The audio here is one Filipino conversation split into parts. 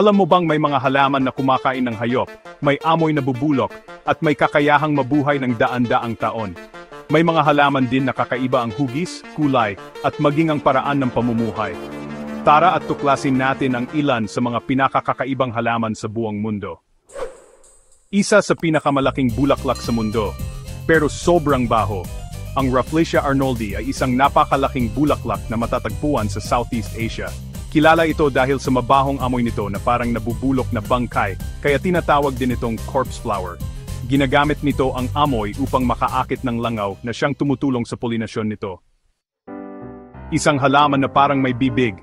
Alam mo bang may mga halaman na kumakain ng hayop, may amoy na bubulok, at may kakayahang mabuhay ng daan-daang taon? May mga halaman din na kakaiba ang hugis, kulay, at maging ang paraan ng pamumuhay. Tara at tuklasin natin ang ilan sa mga pinakakakaibang halaman sa buong mundo. Isa sa pinakamalaking bulaklak sa mundo, pero sobrang baho. Ang Rafflesia arnoldi ay isang napakalaking bulaklak na matatagpuan sa Southeast Asia. Kilala ito dahil sa mabahong amoy nito na parang nabubulok na bangkay, kaya tinatawag din itong corpse flower. Ginagamit nito ang amoy upang makaakit ng langaw na siyang tumutulong sa polinasyon nito. Isang halaman na parang may bibig.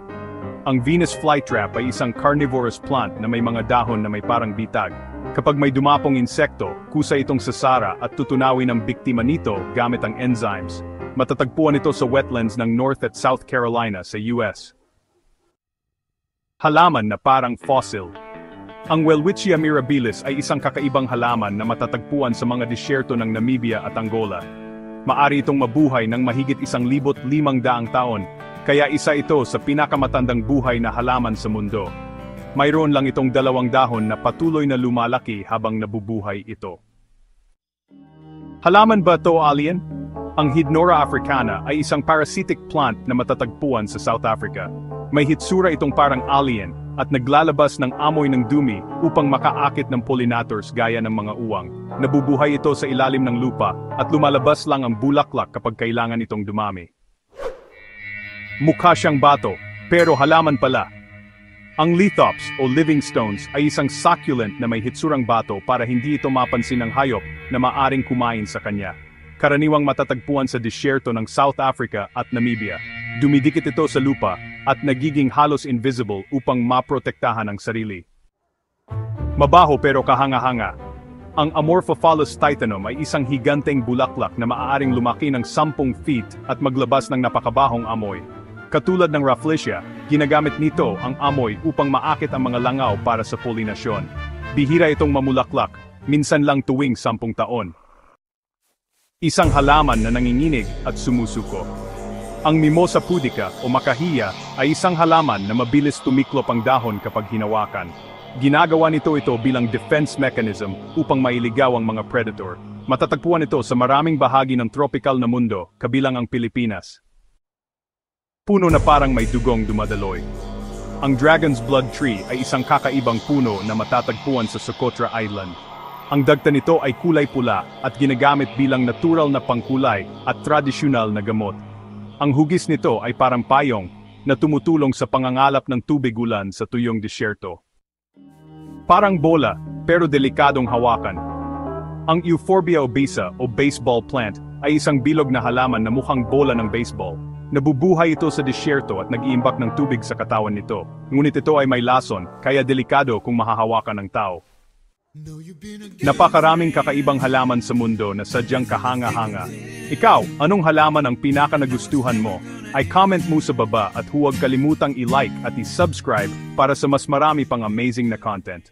Ang Venus flytrap ay isang carnivorous plant na may mga dahon na may parang bitag. Kapag may dumapong insekto, kusa itong sasara at tutunawin ang biktima nito gamit ang enzymes. Matatagpuan ito sa wetlands ng North at South Carolina sa US. Halaman na parang fossil. Ang Welwitschia mirabilis ay isang kakaibang halaman na matatagpuan sa mga disyerto ng Namibia at Angola. Maari itong mabuhay ng mahigit 1,500 taon, kaya isa ito sa pinakamatandang buhay na halaman sa mundo. Mayroon lang itong 2 dahon na patuloy na lumalaki habang nabubuhay ito. Halaman ba ito, alien? Ang Hydnora africana ay isang parasitic plant na matatagpuan sa South Africa. May hitsura itong parang alien at naglalabas ng amoy ng dumi upang makaakit ng pollinators gaya ng mga uwang. Nabubuhay ito sa ilalim ng lupa at lumalabas lang ang bulaklak kapag kailangan itong dumami. Mukha siyang bato, pero halaman pala. Ang lithops o living stones ay isang succulent na may hitsurang bato para hindi ito mapansin ng hayop na maaring kumain sa kanya. Karaniwang matatagpuan sa disyerto ng South Africa at Namibia. Dumidikit ito sa lupa at nagiging halos invisible upang maprotektahan ang sarili. Mabaho pero kahanga-hanga. Ang Amorphophallus titanum ay isang higanteng bulaklak na maaaring lumaki ng 10 feet at maglabas ng napakabahong amoy. Katulad ng Rafflesia, ginagamit nito ang amoy upang maakit ang mga langaw para sa polinasyon. Bihira itong mamulaklak, minsan lang tuwing 10 taon. Isang halaman na nanginginig at sumusuko. Ang Mimosa pudica o makahiya ay isang halaman na mabilis tumiklop ang dahon kapag hinawakan. Ginagawa nito bilang defense mechanism upang mailigaw ang mga predator. Matatagpuan ito sa maraming bahagi ng tropical na mundo, kabilang ang Pilipinas. Puno na parang may dugong dumadaloy. Ang Dragon's Blood Tree ay isang kakaibang puno na matatagpuan sa Socotra Island. Ang dagta nito ay kulay pula at ginagamit bilang natural na pangkulay at tradisyonal na gamot. Ang hugis nito ay parang payong na tumutulong sa pangangalap ng tubig ulan sa tuyong disyerto. Parang bola, pero delikadong hawakan. Ang Euphorbia obesa o baseball plant ay isang bilog na halaman na mukhang bola ng baseball. Nabubuhay ito sa disyerto at nag-iimbak ng tubig sa katawan nito. Ngunit ito ay may lason, kaya delikado kung mahahawakan ng tao. Napakaraming kakaibang halaman sa mundo na sadyang kahanga-hanga. Ikaw, anong halaman ang pinaka-nagustuhan mo? Ay comment mo sa baba at huwag kalimutang i-like at i-subscribe para sa mas marami pang amazing na content.